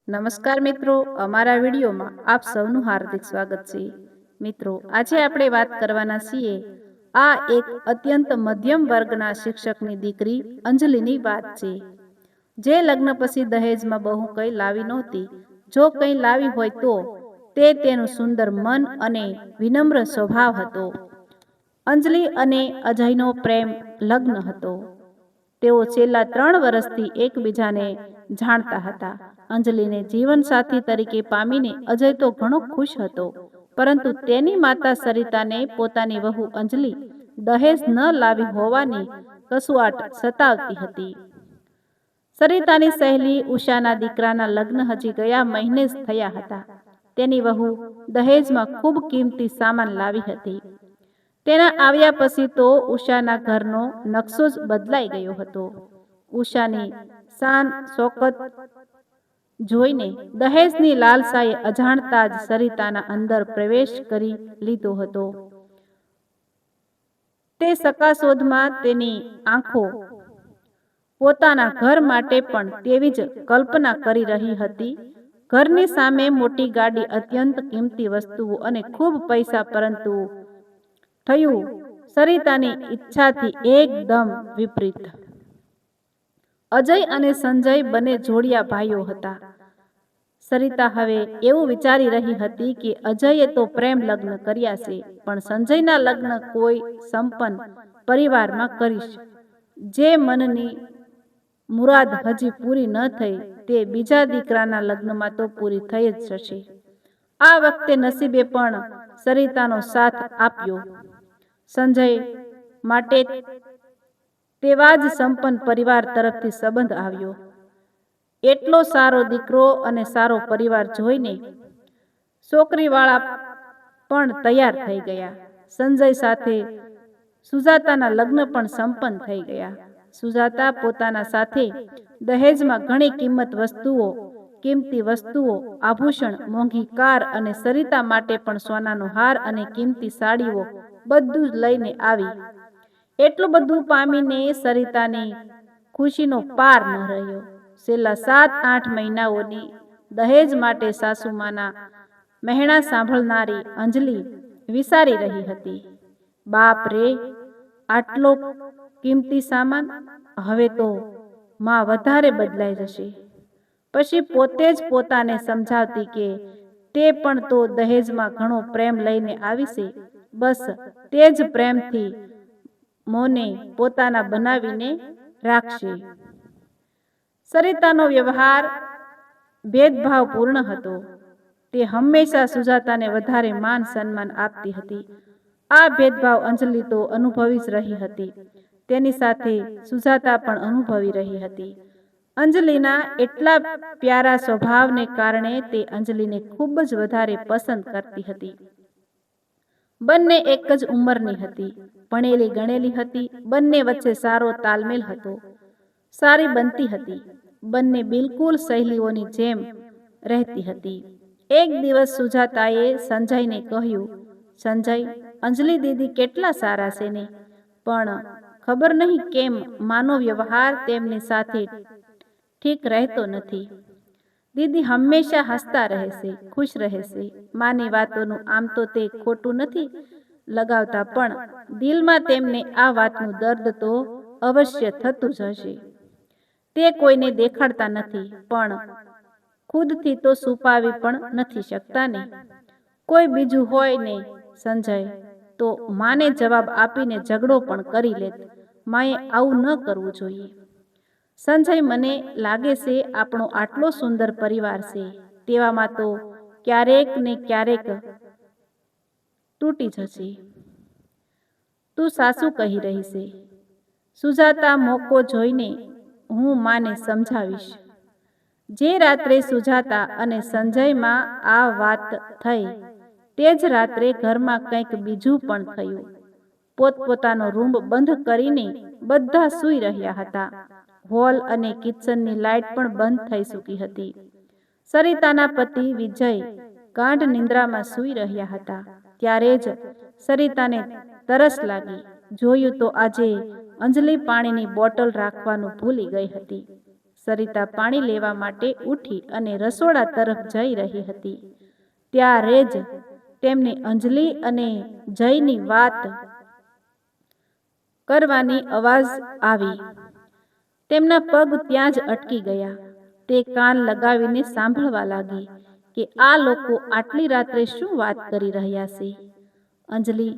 નમસ્કાર મિત્રો, અમારા વિડીયોમાં આપ સૌનું હાર્દિક સ્વાગત છે. મિત્રો, આજે આપણે વાત કરવાના છીએ આ એક અત્યંત મધ્યમ વર્ગના શિક્ષકની દીકરી અંજલિની વાત છે, જે લગ્ન પછી દહેજમાં બહુ કંઈ લાવી નહોતી. જો કંઈ લાવી હોય તો તે તેનું સુંદર મન અને વિનમ્ર સ્વભાવ હતો. અંજલિ અને અજયનો પ્રેમ લગ્ન હતો. તેઓ છેલ્લા 3 વર્ષથી એકબીજાને જાણતા હતા. અંજલિને જીવનસાથી તરીકે પામીને અજય તો ઘણો ખુશ હતો, પરંતુ તેની માતા સરિતાને પોતાની વહુ અંજલિ દહેજ ન લાવી હોવાની કસુઆટ સતાવતી હતી. સરિતાની સહેલી ઉષાના દીકરાના લગ્ન હજી ગયા મહિને જ થયા હતા. તેની વહુ દહેજમાં ખૂબ કિંમતી સામાન લાવી હતી. તેના આવ્યા પછી તો ઉષાના ઘરનો નકશો જ બદલાઈ ગયો હતો. ઉષાની શાન શોકત જોઈને દહેજની લાલસાએ અજાણતા જ સરિતાના અંદર પ્રવેશ કરી લીધો હતો. તે શકાશોધમાં તેની આંખો પોતાના ઘર માટે પણ તેવી જ કલ્પના કરી રહી હતી. ઘરની સામે મોટી ગાડી, અત્યંત કિંમતી વસ્તુઓ અને ખૂબ પૈસા, પરંતુ થયું સરિતાની ઈચ્છાથી એકદમ વિપરીત. અજય અને સંજય બંને જોડિયા ભાઈઓ હતા. સરિતા હવે એવું વિચારી રહી હતી કે અજયે તો પ્રેમ લગ્ન કર્યા છે, પણ સંજયના લગ્ન કોઈ સંપન્ન પરિવારમાં કરીશ. જે મનની મુરાદ હજી પૂરી ન થઈ તે બીજા દીકરાના લગ્નમાં તો પૂરી થઈ જ જશે. આ વખતે નસીબે પણ સરિતાનો સાથ આપ્યો. સંજય માટે તેવા જ સંપન્ન પરિવાર તરફથી સંબંધ આવ્યો. એટલો સારો દીકરો અને સારો પરિવાર જોઈને છોકરીવાળા પણ તૈયાર થઈ ગયા. સંજય સાથે સુજાતાના લગ્ન પણ સંપન્ન થઈ ગયા. સુજાતા પોતાના સાથે દહેજમાં ઘણી કિંમતી વસ્તુઓ, આભૂષણ, મોંઘી કાર અને સરિતા માટે પણ સોનાનો હાર અને કિંમતી સાડીઓ બધું જ લઈને આવી. એટલું બધું પામીને સરિતાની ખુશીનો પાર ન રહ્યો. છેલ્લા 7-8 મહિનાઓની દહેજ માટે સાસુમાના મહેણા સાંભળનારી અંજલિ વિચારી રહી હતી, બાપ રે, આટલો કિંમતી સામાન! હવે તો માં વધારે બદલાઈ જશે. પછી પોતે જ પોતાને સમજાવતી કે તે પણ તો દહેજમાં ઘણો પ્રેમ લઈને આવી છે. બસ તે જ પ્રેમથી મોને પોતાના બનાવીને રાખશે. સરિતાનો વ્યવહાર ભેદભાવપૂર્ણ હતો. તે હંમેશા સુજાતાને વધારે માન સન્માન આપતી હતી. આ ભેદભાવ અંજલિ તો અનુભવી જ રહી હતી. તેની સાથે સુજાતા પણ અનુભવી રહી હતી. અંજલિના એટલા પ્યારા સ્વભાવને કારણે તે અંજલિને ખૂબ જ વધારે પસંદ કરતી હતી. બંને એક જ ઉંમરની હતી, ભણેલી ગણેલી હતી. બંને વચ્ચે સારો તાલમેલ હતો, સારી બનતી હતી. બંને બિલકુલ સહેલીઓની જેમ રહેતી હતી. એક દિવસ સુજાતાએ સંજયને કહ્યું, સંજય, અંજલિ દીદી કેટલા સારા છે ને, પણ ખબર નહીં કેમ માનો વ્યવહાર તેમની સાથે ઠીક રહેતો નથી. દીદી હંમેશા હસતા રહે છે, ખુશ રહે છે. માની વાતોનું આમ તો તે ખોટું નથી લગાવતા, પણ દિલમાં તેમને આ વાતનું દર્દ તો અવશ્ય થતું જ હશે. તે કોઈને દેખાડતા નથી, પણ ખુદથી તો છુપાવી પણ નથી શકતા ને. કોઈ બીજું હોય ને સંજય, તો માને જવાબ આપીને ઝઘડો પણ કરી લેત. માએ આવું ન કરવું જોઈએ. સંજય, મને લાગે છે આપણો આટલો સુંદર પરિવાર છે, તેવામાં તો ક્યારેક ને ક્યારેક તૂટી જશે. તું સાચું કહી રહી છે સુજાતા. મોકો જોઈને હું માને સમજાવીશ. જે રાત્રે સુજાતા અને સંજયમાં આ વાત થઈ તે જ રાત્રે ઘરમાં કંઈક બીજું પણ થયું. પોતપોતાનો રૂમ બંધ કરીને બધા સૂઈ રહ્યા હતા. હોલ અને કિચનની લાઇટ પણ બંધ થઈ ચૂકી હતી. સરિતાના પતિ વિજય ગાઢ નિંદ્રામાં સૂઈ રહ્યા હતા. ત્યારે જ સરિતાને તરસ લાગી. જોયું તો આજે અંજલિ પાણીની બોટલ રાખવાનું ભૂલી ગઈ હતી. સરિતા પાણી લેવા માટે ઉઠી અને રસોડા તરફ જઈ રહી હતી. ત્યારે જ તેમને અંજલિ અને જયની વાત કરવાની અવાજ આવી. તેમના પગ ત્યાં જ અટકી ગયા. તે કાન લગાવીને સાંભળવા લાગી કે આ લોકો આટલી રાત્રે શું વાત કરી રહ્યા છે. અંજલિ,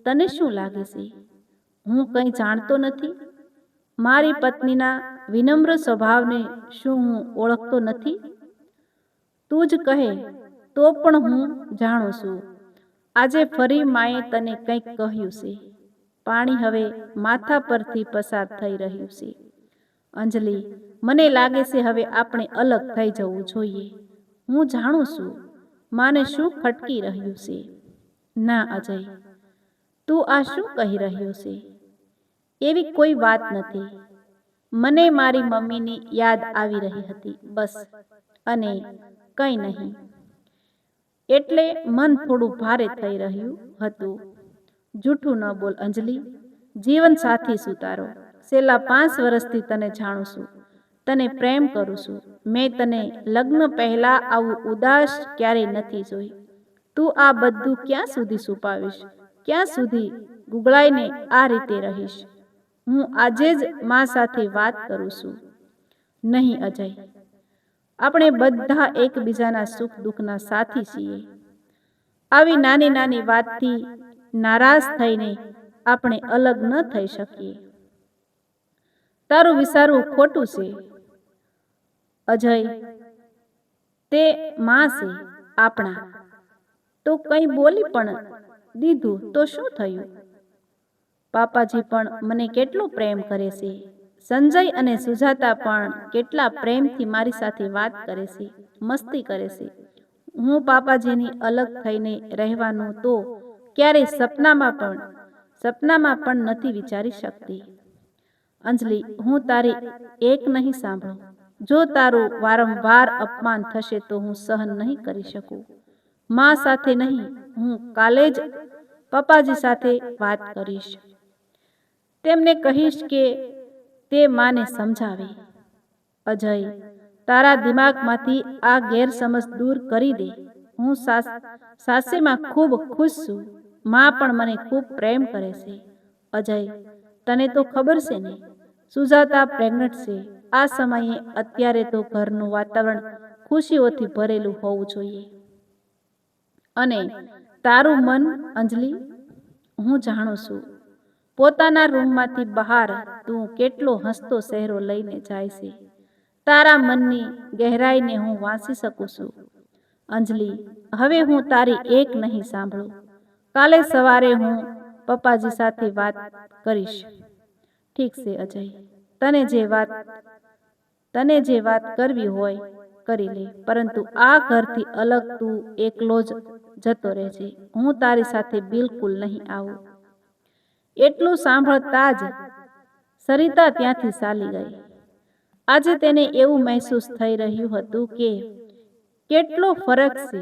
તને શું લાગે છે? હું કંઈ જાણતો નથી? મારી પત્નીના વિનમ્ર સ્વભાવને શું હું ઓળખતો નથી? તું જ કહે તો પણ હું જાણું છું. આજે ફરી માએ તને કંઈક કહ્યું છે. પાણી હવે માથા પરથી પસાર થઈ રહ્યું છે. અંજલિ, મને લાગે છે હવે આપણે અલગ થઈ જવું જોઈએ. હું જાણું છું માને શું ખટકી રહ્યું છે. ના અજય, તું આ શું કહી રહ્યો છે? એવી કોઈ વાત નથી. મને મારી મમ્મીની યાદ આવી રહી હતી, બસ, અને કંઈ નહીં. એટલે મન થોડું ભારે થઈ રહ્યું હતું. જૂઠું ન બોલ અંજલિ. જીવન સાથી છું તારો. છેલ્લા 5 વર્ષથી તને જાણું છું. તને પ્રેમ કરું છું. મેં તને લગ્ન પહેલા આવું ઉદાસ ક્યારેય નથી જોઈ. તું આ બધું ક્યાં સુધી છુપાવીશ? ક્યાં સુધી ગુગળાઈને આ રીતે રહીશ? હું આજે જ મા સાથે વાત કરું છું. નહીં અજય, આપણે બધા એકબીજાના સુખ દુઃખના સાથી છીએ. આવી નાની નાની વાતથી નારાજ થઈને આપણે અલગ ન થઈ શકીએ. તારું વિચારવું ખોટું છે અજય. તે માં છે આપણા, તો કંઈ બોલી પણ દીધું તો શું થયું? પાપાજી પણ મને કેટલો પ્રેમ કરે છે. સંજય અને સુજાતા પણ કેટલા પ્રેમથી મારી સાથે વાત કરે છે, મસ્તી કરે છે. હું પાપાજીની અલગ થઈને રહેવાનું તો ક્યારેય સપનામાં પણ નથી વિચારી શકતી. અંજલિ, હું તારી એક નહીં સાંભળું. જો તારું વારંવાર અપમાન થશે તો હું સહન નહીં કરી શકું. મા સાથે નહીં, હું કાલે જ પપ્પાજી સાથે વાત કરીશ. તેમને કહીશ કે તે માને સમજાવે. અજય, તારા દિમાગમાંથી આ ગેરસમજ દૂર કરી દે. હું સાસેમાં ખૂબ ખુશ છું. મા પણ મને ખૂબ પ્રેમ કરે છે. અજય, તને તો ખબર છે ને, સુજાતા પ્રેગ્નન્ટ છે. આ સમયે અત્યારે તો ઘરનું વાતાવરણ ખુશીઓથી ભરેલું હોવું જોઈએ. અને તારું મન અંજલિ, હું જાણું છું. પોતાના રૂમમાંથી બહાર તું કેટલો હસતો ચહેરો લઈને જાય છે. તારા મનની ગહેરાઈને હું વાંચી શકું છું. અંજલિ, હવે હું તારી એક નહીં સાંભળું. કાલે સવારે હું પપ્પાજી સાથે વાત કરીશ. ઠીક છે અજય, તને જે વાત કરવી હોય કરી લે, પરંતુ આ ઘરથી અલગ તું એકલો જ જતો રહેજે. હું તારી સાથે બિલકુલ નહીં આવું. એટલું સાંભળતા જ સરિતા ત્યાંથી ચાલી ગઈ. આજે તેને એવું મહેસૂસ થઈ રહ્યું હતું કે કેટલો ફરક છે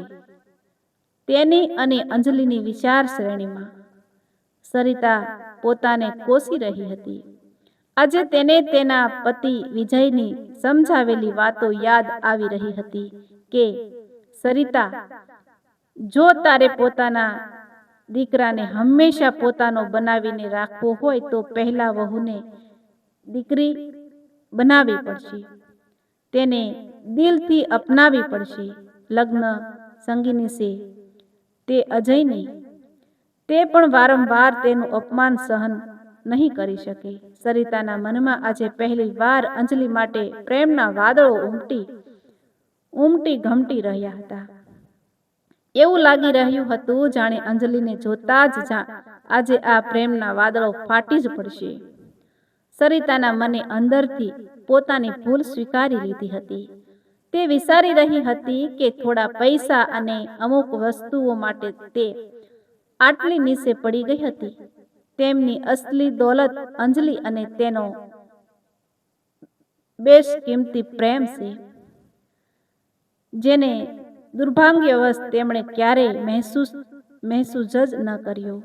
તેની અને અંજલિની વિચાર શ્રેણીમાં. સરિતા પોતાને કોસી રહી હતી. આજે તેને તેના પતિ વિજયની સમજાવેલી વાતો યાદ આવી રહી હતી કે સરિતા, જો તારે પોતાના દીકરાને હંમેશા પોતાનો બનાવીને રાખવો હોય તો પહેલા વહુને દીકરી બનાવવી પડશે. તેને દિલથી અપનાવી પડશે. લગ્ન સંગીની છે તે અજયની. તે પણ વારંવાર તેનું અપમાન સહન નહીં કરી શકે. સરિતાના મનમાં આજે પહેલી વાર અંજલિ માટે પ્રેમના વાદળો ઉમટી ઘમટી રહ્યા હતા. એવું લાગી રહ્યું હતું જાણે અંજલિને જોતા જ આજે આ પ્રેમના વાદળો ફાટી જ પડશે. સરિતાના મને અંદરથી પોતાની ભૂલ સ્વીકારી લીધી હતી. તે વિચારી રહી હતી કે થોડા પૈસા અને અમુક વસ્તુઓ માટે તે આટલી નીચે પડી ગઈ હતી. તેમની અસલી દોલત અંજલિ અને તેનો બેશકીમતી પ્રેમ છે, જેને દુર્ભાગ્યવશ તેમણે ક્યારેય મહેસૂસ જ ન કર્યો.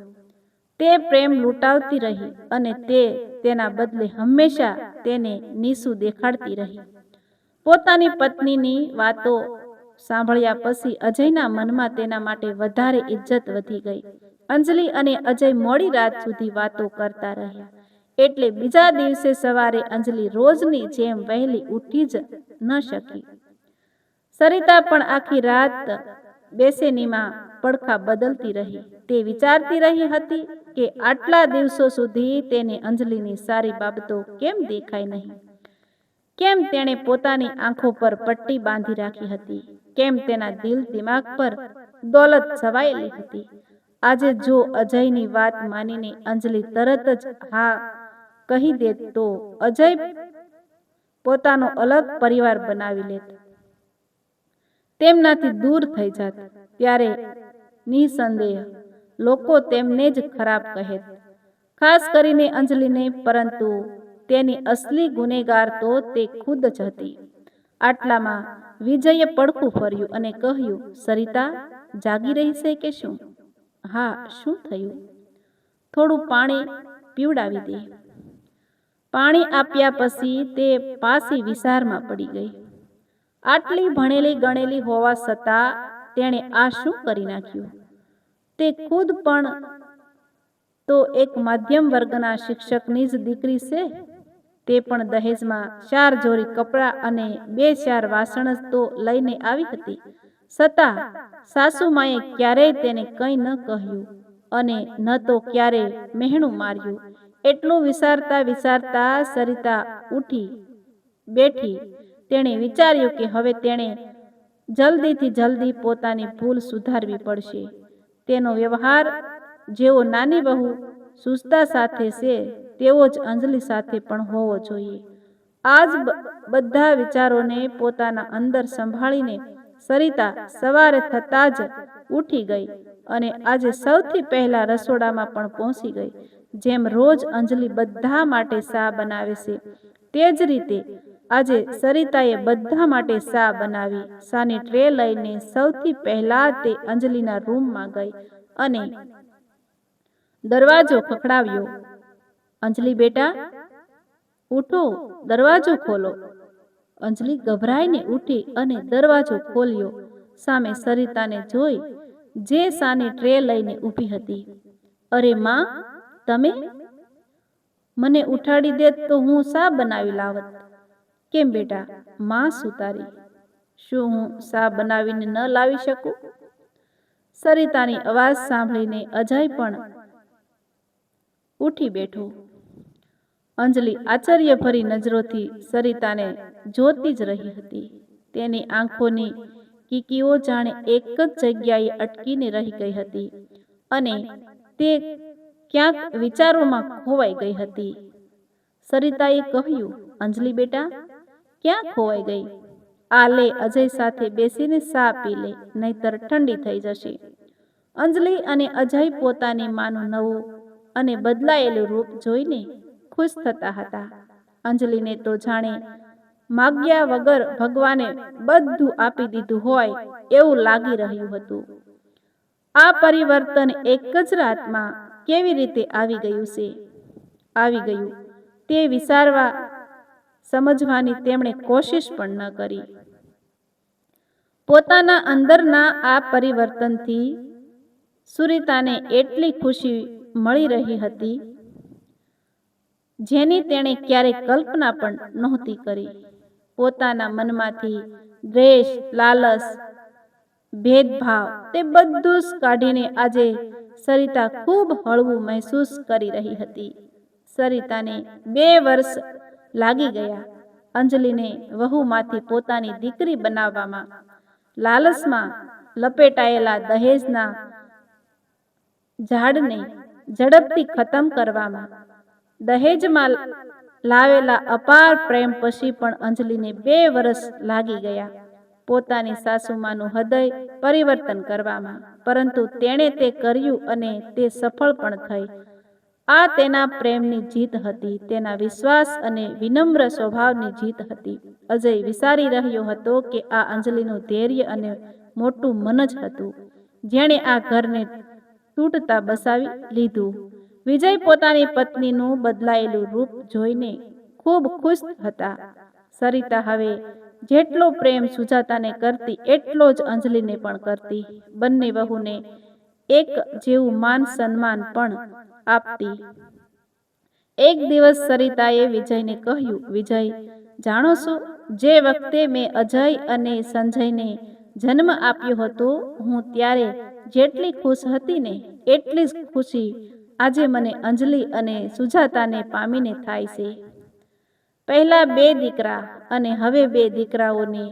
તે પ્રેમ લૂંટાવતી રહી અને તે તેના બદલે હંમેશા તેને નીચું દેખાડતી રહી. પોતાની પત્નીની વાતો સાંભળ્યા પછી અજયના મનમાં તેના માટે વધારે ઇજ્જત વધી ગઈ. અંજલિ અને અજય મોડી રાત સુધી વાતો કરતા રહ્યા. એટલે બીજા દિવસે સવારે અંજલિ રોજની જેમ વહેલી ઉઠી જ ન શકી. સરિતા પણ આખી રાત બેસેનીમાં પડખા બદલતી રહી. તે વિચારતી રહી હતી કે આટલા દિવસો સુધી તેને અંજલિની સારી બાબતો કેમ દેખાઈ નહીં, કેમ તેણે પોતાની આંખો પર પટ્ટી બાંધી રાખી હતી, કેમ તેના દિલ દિમાગ પર દોલત છવાયેલી હતી. આજે જો અજયની વાત માનીને અંજલિ તરત જ હા કહી દે તો અજય પોતાનો અલગ પરિવાર બનાવી લેત, તેમનાથી દૂર થઈ જાત. ત્યારે નિસંદેહ લોકો તેમને જ ખરાબ કહેત, ખાસ કરીને અંજલિને. પરંતુ તેની અસલી ગુનેગાર તો તે ખુદ જ હતી. આટલામાં વિજયે પડખું ફર્યું અને કહ્યું, સરિતા જાગી રહી છે કે શું? હા, શું થયું? થોડું પાણી પીવડાવી દે. પાણી આપ્યા પછી તે પાછી વિચારમાં પડી ગઈ. આટલી ભણેલી ગણેલી હોવા છતાં તેણે આ શું કરી નાખ્યું? તે ખુદ પણ તો એક મધ્યમ વર્ગના શિક્ષકની જ દીકરી છે. તે પણ દહેજમાં 4 જોડી કપડાં અને 2-4 વાસણ જ તો લઈને આવી હતી. છતાં સાસુમાએ ક્યારેય તેને કંઈ ન કહ્યું અને ન તો ક્યારેય મહેણું માર્યું. એટલું વિચારતા વિચારતા સરિતા ઉઠી બેઠી. તેણે વિચાર્યું કે હવે તેણે જલ્દીથી જલ્દી પોતાની ભૂલ સુધારવી પડશે. તેનો વ્યવહાર જેવો નાની બહુ સુસ્તા સાથે છે તેવો જ અંજલિ સાથે પણ હોવો જોઈએ. આ જ બધા વિચારોને પોતાના અંદર સંભાળીને સરિતા સવારે થતાં જ ઉઠી ગઈ અને આજે સૌથી પહેલા રસોડામાં પણ પહોંચી ગઈ. જેમ રોજ અંજલિ બધા માટે ચા બનાવે છે તે જ રીતે આજે સરિતાએ બધા માટે ચા બનાવી. ચાની ટ્રે લઈને સૌથી પહેલા તે અંજલિના રૂમમાં ગઈ અને દરવાજો ખખડાવ્યો. અંજલિ બેટા ઉઠો, દરવાજો ખોલો. અંજલિ ગભરાઈને ઉઠી અને દરવાજો ખોલ્યો. સામે સરિતાને જોઈ જે ચાની ટ્રે લઈને ઊભી હતી. અરે માં, તમે? મને ઉઠાડી દેત તો હું ચા બનાવી લાવત. કેમ બેટા, માં શું તારી? શું હું ચા બનાવીને ન લાવી શકું? સરિતાની અવાજ સાંભળીને અજય પણ ઉઠી બેઠો. અંજલિ આશ્ચર્યભરી નજરોથી સરિતાને જોતી જ રહી હતી. તેની આંખોની કીકીઓ જાણે એક જ જગ્યાએ અટકીને રહી ગઈ હતી અને તે ક્યાંક વિચારોમાં ખોવાઈ ગઈ હતી. સરિતાએ કહ્યું, અંજલિ બેટા, ક્યાં ખોવાઈ ગઈ? આ લે, અજય સાથે બેસીને ચા પી લે, નહીતર ઠંડી થઈ જશે. અંજલિ અને અજય પોતાની માનું નવું અને બદલાયેલું રૂપ જોઈને ખુશ થતા હતા. અંજલિને તો જાણે માગ્યા વગર ભગવાને બધું આપી દીધું હોય એવું લાગી રહ્યું હતું. આ પરિવર્તન એક જ રાતમાં કેવી રીતે આવી ગયું તે વિચારવા સમજવાની તેમણે કોશિશ પણ ન કરી. પોતાના અંદરના આ પરિવર્તનથી સુરિતાને એટલી ખુશી મળી રહી હતી જેની તેણે ક્યારેય કલ્પના પણ નહોતી કરી. પોતાના મનમાંથી દ્વેષ, લાલચ, ભેદભાવ તે બધું જ કાઢીને આજે સરિતા ખૂબ હળવું મહેસૂસ કરી રહી હતી. સરિતાને 2 વર્ષ લાગી ગયા. અંજલિને વહુમાંથી પોતાની દીકરી બનાવવામાં, લાલચમાં લપેટાયેલા દહેજના ઝાડને ઝડપથી ખતમ કરવામાં, દહેજમાં લાવેલા અપાર પ્રેમ પછી પણ અંજલિને 2 વર્ષ લાગી ગયા પોતાની સાસુમાનું હૃદય પરિવર્તન કરવામાં. પરંતુ તેણે તે કર્યું અને તે સફળ પણ થઈ. આ તેના પ્રેમની જીત હતી, તેના વિશ્વાસ અને વિનમ્ર સ્વભાવની જીત હતી. અજય વિચારી રહ્યો હતો કે આ અંજલિનું ધૈર્ય અને મોટું મન જ હતું જેણે આ ઘરને તૂટતા બસાવી લીધું. વિજય પોતાની પત્નીનું બદલાયેલું રૂપ જોઈને ખૂબ ખુશ હતા. સરિતા હવે જેટલો પ્રેમ સુજાતાને કરતી એટલો જ અંજલિને પણ કરતી. બંને વહુને એક જેવું માન સન્માન પણ આપતી. એક દિવસ સરિતાએ વિજયને કહ્યું, વિજય, જાણો છો, જે વખતે મેં અજય અને સંજયને જન્મ આપ્યો હતો, હું ત્યારે જેટલી ખુશ હતી ને એટલી જ ખુશી આજે મને અંજલિ અને સુજાતાને પામીને થાય છે. પહેલા 2 દીકરા અને હવે 2 દીકરાઓને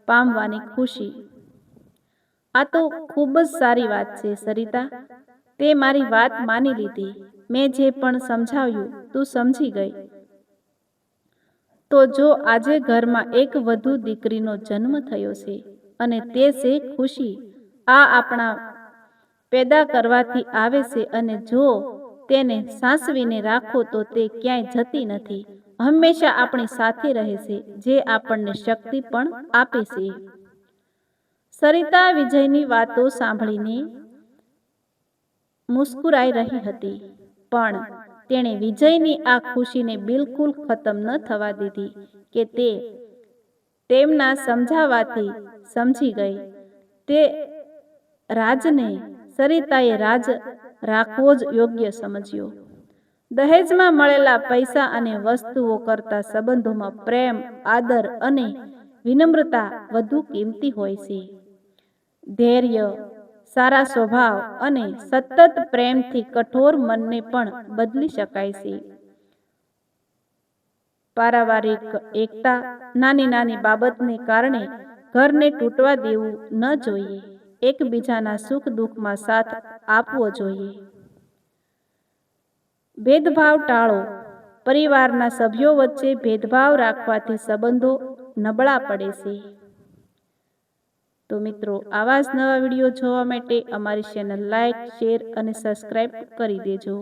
પામવાની ખુશી. આ તો ખૂબ જ સારી વાત છે સરિતા. તે મારી વાત માની લીધી. મેં જે પણ સમજાવ્યું તું સમજી ગઈ. તો જો આજે ઘરમાં એક વધુ દીકરીનો જન્મ થયો છે અને તે છે ખુશી. આ આપણા પેદા કરવાથી આવે છે અને જો તેને સાચવીને રાખો તો તે ક્યાંય જતી નથી, હંમેશા આપણી સાથે રહે છે, જે આપણને શક્તિ પણ આપે છે. સરિતા વિજયની વાતો સાંભળીને મુસ્કુરાઈ રહી હતી, પણ તેણે વિજયની આ ખુશીને બિલકુલ ખતમ ન થવા દીધી કે તે તેમના સમજાવાથી સમજી ગઈ. તે રાજને સરિતાએ રાજ રાખવો જ યોગ્ય સમજ્યો. દહેજમાં મળેલા પૈસા અને વસ્તુઓ કરતાં સંબંધોમાં પ્રેમ, આદર અને વિનમ્રતા વધુ કિંમતી હોય છે. ધૈર્ય, સારા સ્વભાવ અને સતત પ્રેમથી કઠોર મનને પણ બદલી શકાય છે. પારિવારિક એકતા, નાની નાની બાબતને કારણે ઘરને તૂટવા દેવું ન જોઈએ. એકબીજાના સુખ દુઃખમાં સાથ આપવો જોઈએ. ભેદભાવ ટાળો. પરિવારના સભ્યો વચ્ચે ભેદભાવ રાખવાથી સંબંધો નબળા પડે છે. તો મિત્રો, આવા જ નવા વિડીયો જોવા માટે અમારી ચેનલ લાઈક, શેર અને સબસ્ક્રાઈબ કરી દેજો.